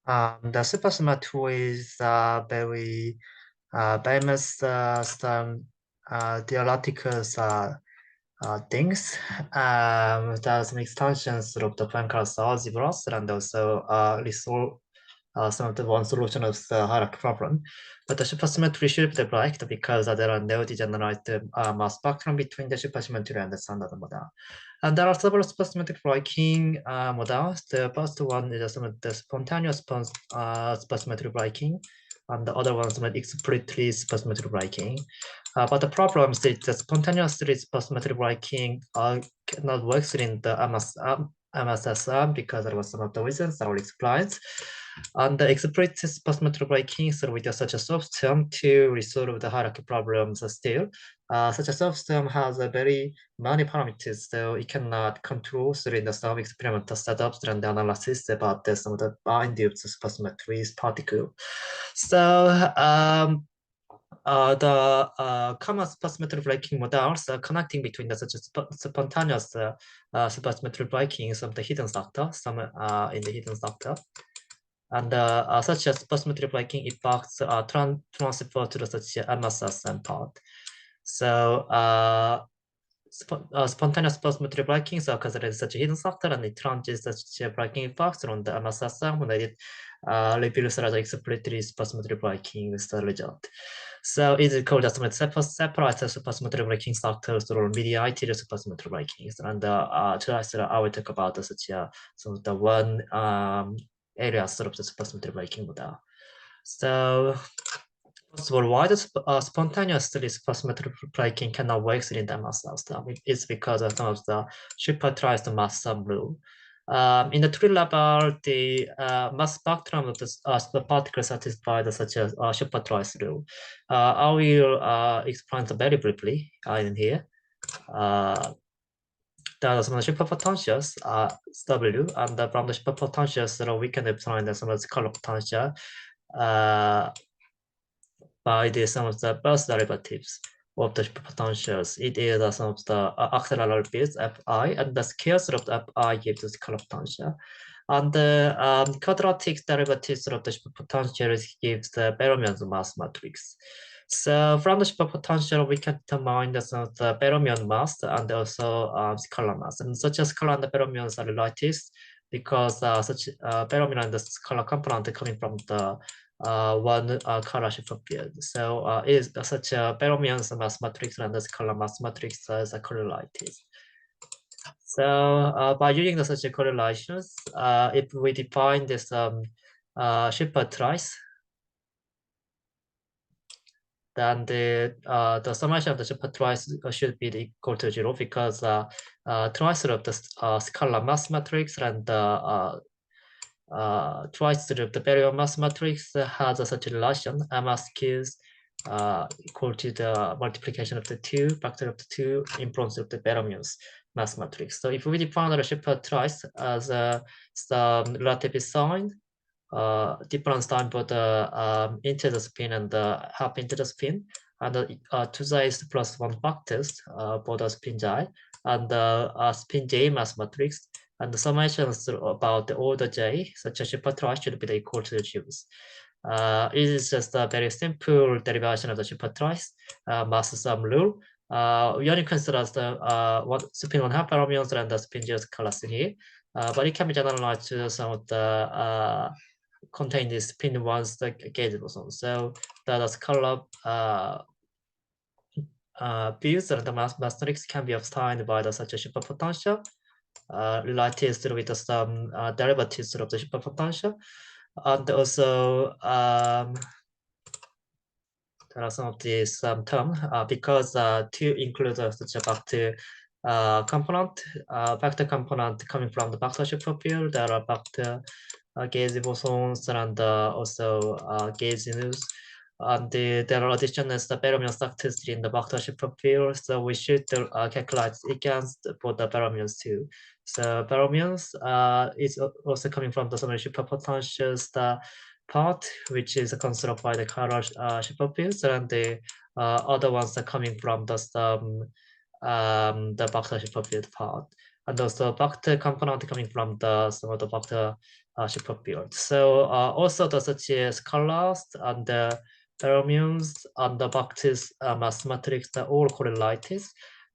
The supersymmetry is very famous some theoretical things. There are some extensions of the Poincare algebras and also resolve some of the one solution of the hierarchy problem. But the supersymmetry should be liked because there are no degenerate mass spectrum between the supersymmetry and the standard model. And there are several supersymmetric breaking models. The first one is the spontaneous supersymmetric breaking, and the other one is explicitly supersymmetric breaking. But the problem is that the spontaneously supersymmetric breaking cannot work in the MSSM because there was some of the reasons that I will explain. And the explicit supersymmetric breaking so with such a subsystem to resolve the hierarchy problems still. Such a subsystem has a very many parameters, so it cannot control through the some experimental setups and the analysis about some of the induced supersymmetry particle. So the common supersymmetric breaking models are connecting between the such a spontaneous supersymmetric breaking, some of the hidden structure, some in the hidden structure. And such as supersymmetric breaking effects are transferred to the such MSSM part. So spontaneous supersymmetric breaking occurs as such a hidden structure and it transits such a breaking effects on the MSSM when it reveals as explicitly supersymmetric breaking with the result. So it is called as separate supersymmetric breaking structures or mediated supersymmetric breakings. And today I will talk about such some of the one areas of the supersymmetric breaking model. So first of all, why the spontaneously supersymmetric breaking cannot work in the mass system? It's because of some of the supertrized mass sum rule. In the tree level, the mass spectrum of the particle satisfied such as supertrized rule. I will explain it very briefly in here. There are some superpotentials W, and from the superpotentials, we can define some of the color potential by the sum of the first derivatives of the potentials. It is the sum of the accelerated Fi, and the square of the Fi gives the scalar potential. And the quadratic derivatives of the potentials gives the Barrow-Mills mass matrix. So from the potential, we can determine the sum of the Barrow-Mills mass and also scalar mass. And such as scalar and the Barrow-Mills are related because such Barrow-Mills and the scalar component coming from the one color shift field. So is such a Barrow-Mills mass matrix and the scalar mass matrix is correlated. So by using the such correlations, if we define this Shepard-Trice, then the summation of the Shepard-Trice should be equal to 0 because twice of the scalar mass matrix and twice of the Barrow mass matrix has such a relation, MS is equal to the multiplication of the two, factor of the two in front of the Barrow-Mills mass matrix. So if we define the Shepard-Trice as some relative sign, different sign for the integer spin and the half integer spin, and the 2j is plus 1 factors for the spin j, and the spin j mass matrix, and the summations about the order j, such as Shepard-Trice should be equal to the choose. It is just a very simple derivation of the Shepard-Trice mass sum rule. We only consider the spin 1 half Barrow-Mills and the spin j class in here, but it can be generalized to some of the contain this spin ones the gauge boson. So the scalar views and the mass matrix can be obtained by the such a superpotential related with some derivatives of the superpotential. And also there are some of these terms because to include such a vector component, vector component coming from the vector superfield, there are vector gauge bosons and also gauge news. And there are additional Barrow-Mills structures in the vector superfield, so we should calculate against for the Barrow-Mills too. So Barrow-Mills is also coming from the summation superpotentials part, which is considered by the color superfields, and the other ones are coming from the vector superfield part. and also vector component coming from the some of the vector superfield. So also the such as scalars and the fermions and the vectors mass matrix are all correlated.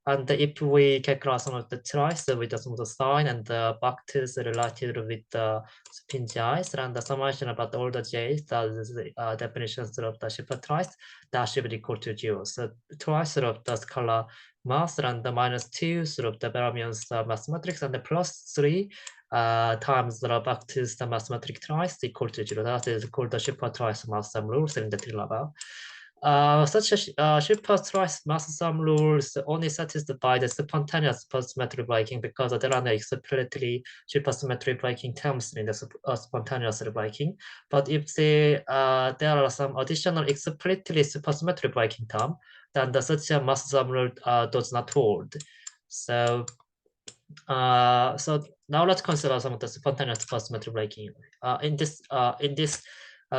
And if we calculate some of the choice with some of the sign and the vectors related with the spin j's and the summation about all the j's, that is the definitions of the Shepard twice, that should be equal to 0. So twice of the scalar mass and the -2 sort of the fermions mass matrix and the +3 times the vectors the mass matrix twice equal to 0. That is called the Shepard twice mass sum rules in the tree level. Such a Shepard twice mass sum rules only satisfy the spontaneous supersymmetry breaking because there are no explicitly supersymmetry breaking terms in the spontaneous breaking. But if there are some additional explicitly supersymmetry breaking term, then the such a mass sum rule does not hold. So now let's consider some of the spontaneous supersymmetry breaking. In this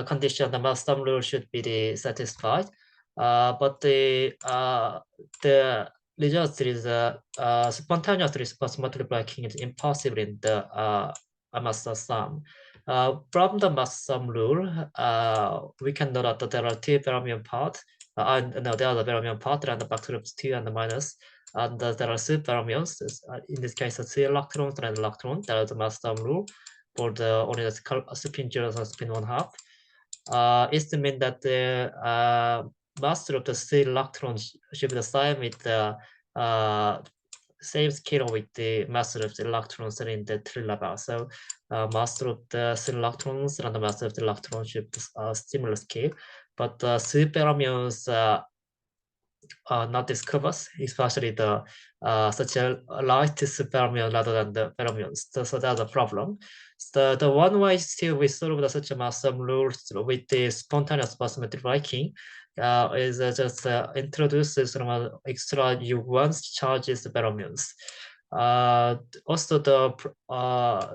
condition, the mass sum rule should be satisfied, but the result is spontaneous supersymmetry breaking is impossible in the mass sum. From the mass sum rule, we can know that there are two fermion parts. No, there are the fermion part and the back groups 2 and the minus. And there are superfermions. In this case, 3 electrons and electron. That is the mass sum rule for the only the spin 0 and spin 1/2. It means that the mass of the 3 electrons should be the same with the same scale with the mass of the electrons in the tree level. So mass of the 3 electrons and the mass of the electrons should be similar scale. But the superfermions not discovered, especially the such a light fermion rather than the fermions. So that's a problem. So the one way still we solve the such a mass sum rules with the spontaneous supersymmetry breaking is just introduce some extra U1 charges fermions. Also the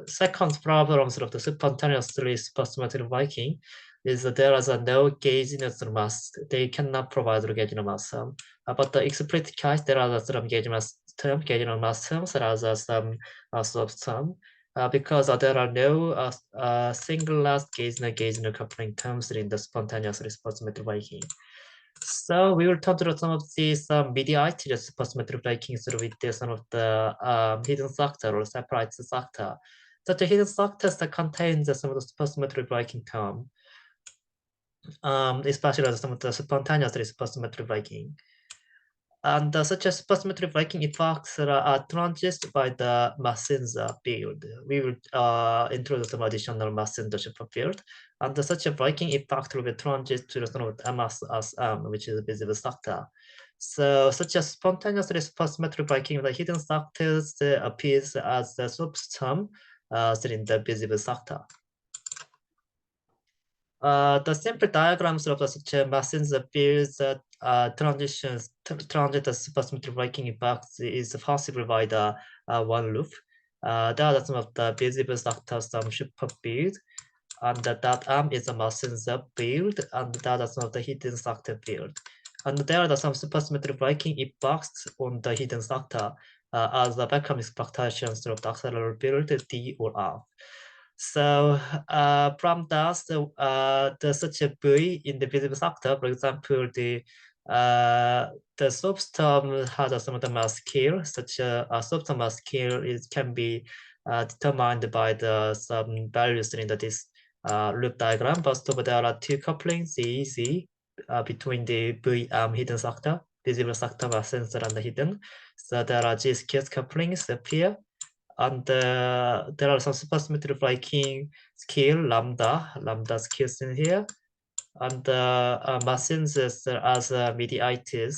second problem of the spontaneously supersymmetry breaking is that there is no gauginess mass. They cannot provide the gauginess mass. But the explicit case, there are some gauginess mass terms, there are some soft term. Because there are no single last gauginess coupling terms in the spontaneous supersymmetry breaking. So we will talk about some of these mediated supersymmetry breaking with some of the hidden factor or separate factor. So the hidden factors that contains some of the supersymmetry breaking term. Especially some of the spontaneous supersymmetry breaking. And such a supersymmetry breaking effects are transduced by the Massenza field. We will introduce some additional Massenza field. And such a breaking effect will be transduced to some of the MSSM, which is a visible factor. So such a spontaneous supersymmetry breaking the hidden factors appears as the subsum in the visible factor. The simple diagrams of such a Massenza fields transit the supersymmetry breaking effects is possible by the one loop. There are some of the visible factors some superfield, and that M is a Massenza field, and that is some of the hidden factor field. And there are some supersymmetry breaking effects on the hidden factor as the vacuum expectations of the accelerometer field D or R. So from that, the such a V in the visible factor, for example, the substorm has some of the mass scale. Such a substorm mass scale can be determined by the some values in this loop diagram. But there are two couplings, Z between the V hidden factor, visible factor, mass sensor, and the hidden. So there are G scarce couplings appear. And there are some supersymmetry breaking scale lambda scales in here, and Massen's as mediated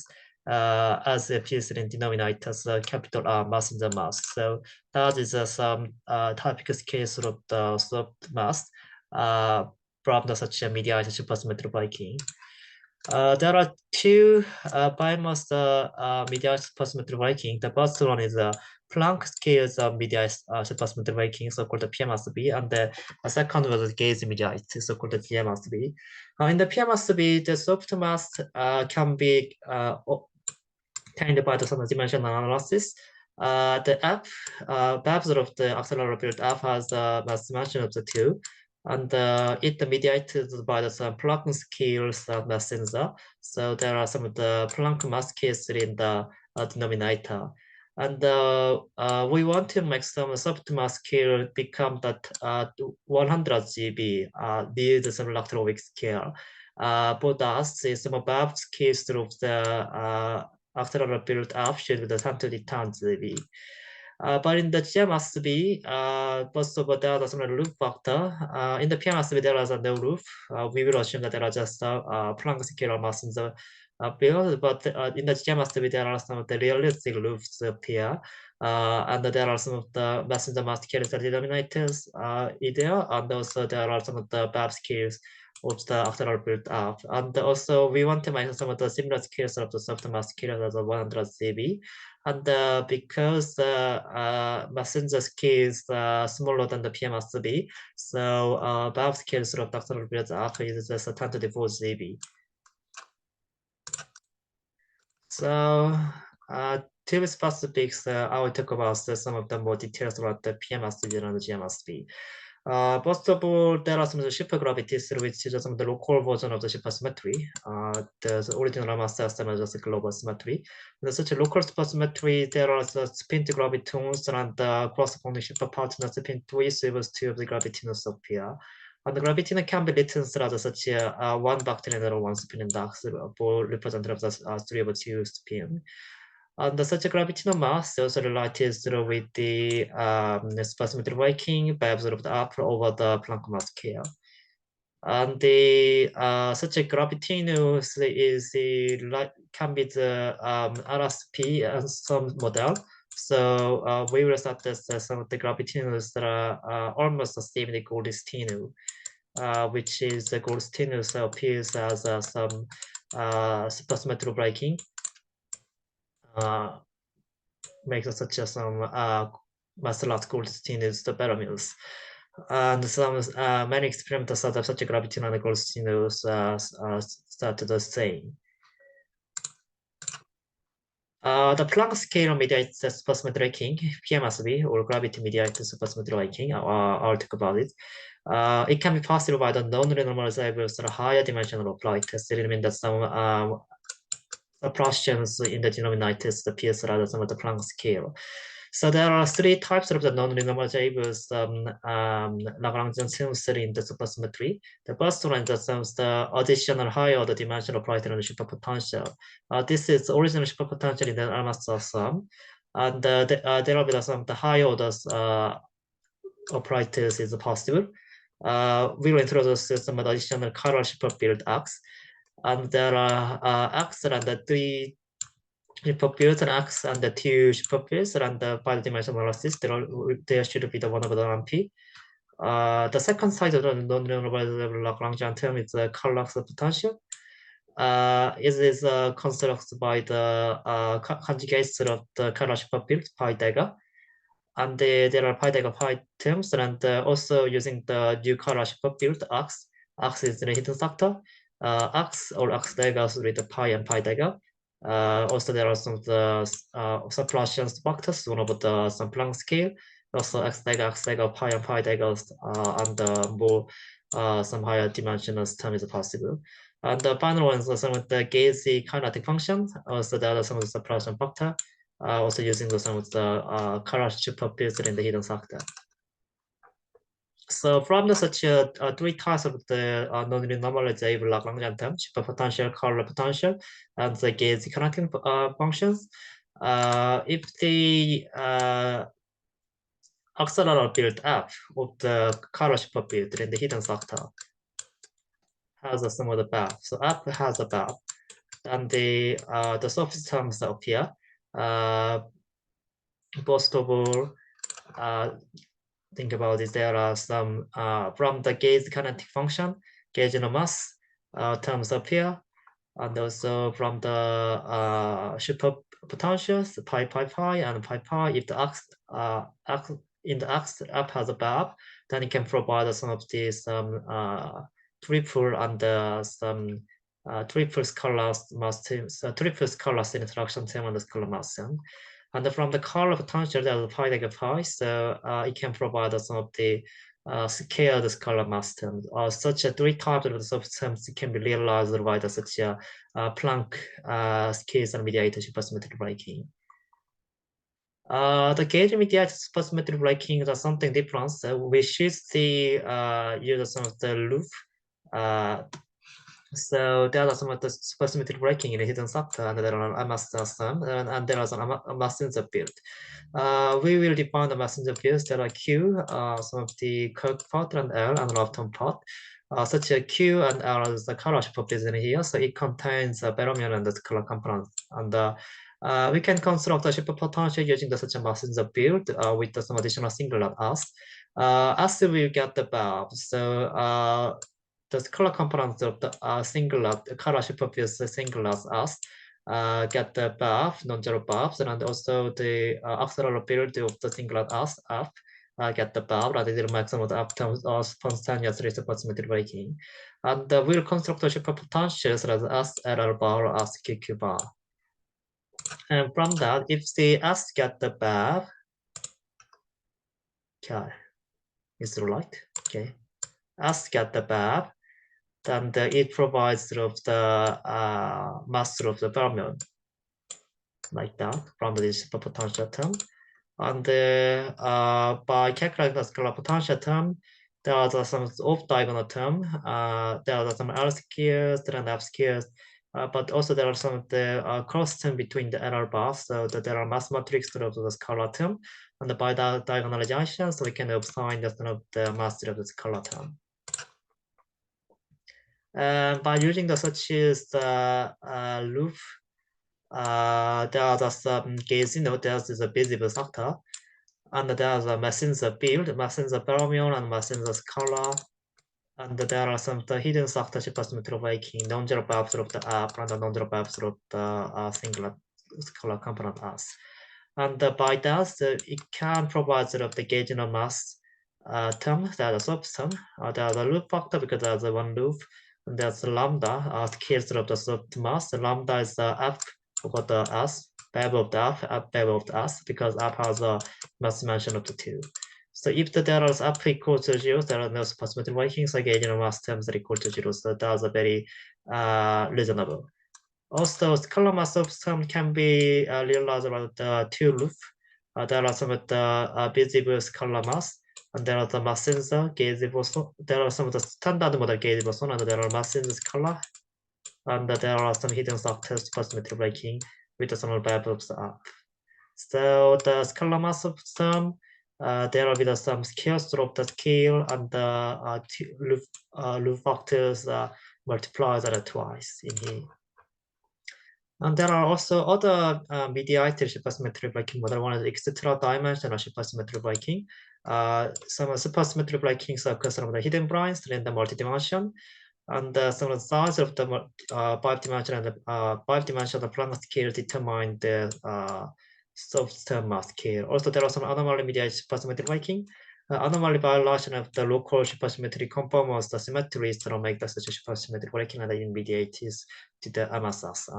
as appears in denominators capital R mass in the mass. So that is some typical case of the soft mass from the such a mediated supersymmetry breaking. There are two biomass mediated supersymmetry breaking. The first one is Planck scales of mediated supersymmetry breaking, so-called PMSB, and the second was gauge mediated, so-called GMSB. In the PMSB, the soft mass can be obtained by the some dimensional analysis. The app, perhaps of the accelerometer built app has a mass dimension of the 2, and it mediated by some Planck scales mass sensor. So there are some of the Planck mass scales in the denominator. And we want to make some soft-mass scale become that 100 GB, need some electroweak scale. For us, is some above scales of the accelerator built up should be the 120 tons GB. But in the GMSB, first of all, there is some loop factor. In the PMSB, there is no loop. We will assume that there are just Planck scalar mass in the field, but in the GMSB, there are some of the realistic loops appear. And there are some of the mass in the mass scales denominators there, and also there are some of the BAP scales of the accelerator built up. And also, we want to make some of the similar scales of the soft mass scales as 100 CV. And because messenger scales are smaller than the PMSB, so BAP scales of the accelerator built up is just 24 GB. So to be specific, I will talk about some of the more details about the PMSB and the GMSB. First of all, there are some of the supergravities, which is some of the local version of the supersymmetry. The original mass system is just a global symmetry. In such a local supersymmetry, there are the spin to gravitons and the corresponding superpartner spin twists with two of the gravitons appear. And the graviton can be written as such a one backtrain and one spin index for representative of the 3 over 2 spin. And such a gravitational mass also relates with the supersymmetry working by observed the upper over the Planck mass scale. And the such a gravitinous is the can be the RSP and some model. So we will start this some of the gravitinous that are almost the same the Goldstino, which is the Goldstino appears as some supersymmetry breaking. Makes such as some mass-large Goldstino's the pyramids. And some many experiments that have such a graviton and Goldstino's started the same. The Planck scale mediates the supersymmetry ranking, PMSB, or gravity mediated supersymmetry ranking. I'll talk about it. It can be possible by the non-renormalizable higher dimensional applied test. It means that some approximations in the denominators appears rather some of the Planck scale. So there are 3 types of the non-renormalizable Lagrangian symmetry in the supersymmetry. The first one is the additional higher order dimensional operator and superpotential. This is original superpotential in the Almastor sum. And there will be some of the higher orders operators is possible. We will introduce some additional chiral superfield X. And there are X and the 3 superfields and X and the 2 superfields and the bidimensional analysis. There should be the 1 over the NP. The second side of the non-renormalizable Lagrangian term is the Carlax potential. It is constructed by the conjugates of the chiral superfield pi dagger. And there are pi dagger pi terms, and also using the new chiral superfield X. X is the hidden factor. X or X daggers with the pi and pi dagger. Also, there are some of the subtraction factors, one of the some Planck scale. Also, X dagger, pi and pi daggers, and more some higher dimensional term is possible. And the final one is some of the Gazy kinetic function. Also, there are some of the subtraction factor. Also using some of the chiral superfields in the hidden factor. So from the such 3 types of the non-renormalizable Lagrangian term, superpotential, chiral potential, and the Gazy connecting functions, if the accelerator built up of the chiral superfield in the hidden factor has a some of the BAP. So up has a BAP, and the surface terms appear. First of all, think about it, there are some from the gauge kinetic function, gauge no mass terms appear, and also from the super potentials, pi and pi. If the x in the x up has a BAP, then it can provide some of these triple and some triple scalar mass terms, triple scalar interaction term and the scalar mass term. And from the color potential, there's pi like a pi, so it can provide some of the scaled scalar mass terms. Such three types of the subsystems can be realized by such a Planck scales and mediated supersymmetric breaking. The gauge mediated supersymmetric breaking is something different. So we should see use some of the loop. So there are some of the supersymmetric breaking in the hidden sector, and there are a mass system, and there are some messenger field. We will define the messenger fields that are Q, some of the Kirk part, and L, and left-hand part. Such a Q and L is the color represented here, so it contains a fermion and the color component. And we can construct a superpotential using such a messenger field with some additional singular S. As we get the bulb, so the color components of the singular color superfields singulars S get the buff, non-zero buffs, and also the accelerobility of the singular S F get the buff, rather than maximum of the F terms of spontaneously supersymmetric breaking. And we'll construct the superpotentials as S LL bar or S QQ bar. And from that, if the S get the buff, okay, is it right? Okay, S get the buff, then it provides sort of the mass of the fermion, like that, from the superpotential term. And by calculating the scalar potential term, there are some off-diagonal term. There are some L squares and F squares, but also there are some of the cross term between the error bars, so that there are mass matrix of the scalar term. And by the diagonalization, so we can obtain the mass of the scalar term. By using the such as the loop, there are some gauge node, there's a visible sector, and there's a messenger field, messenger fermion, and messenger scalar, and there are some the hidden sector supersymmetric breaking, non-zero bulbs of the up, and the non-zero bulbs of the singular scalar component S. And by that, it can provide sort of the gauge node mass term, there's a subsum, there's a loop factor because there's a one loop, and there's lambda, scales of the sub mass. Lambda is the F over the S, bevel of the F, bevel of the S, because F has a mass dimension of the 2. So if there is F equals to 0, there are no supersymmetric breaking, so gauge node mass terms are equal to 0. So that's a very reasonable. Also, scalar mass subsum can be realized about the 2 loop. There are some of the visible scalar mass, and there are the messenger gauge boson. There are some of the standard model gauge boson, and there are messenger scalar, and there are some hidden sectors supersymmetric breaking with some bubbles up. So the scalar mass subsum, there will be some scales of the scale, and the loop factors multiply that twice in here. And there are also other mediated supersymmetric breaking model. One is extra dimensional supersymmetric breaking. Some supersymmetric breakings occur some of the hidden blinds in the multi-dimension, and some of the size of the 5-dimensional and the 5-dimensional Planck scale determine the subsystem mass scale. Also, there are some anomaly mediated supersymmetric breaking. Anomaly violation of the local supersymmetry conforms the symmetries to make the such supersymmetric breaking and the mediated to the MSS.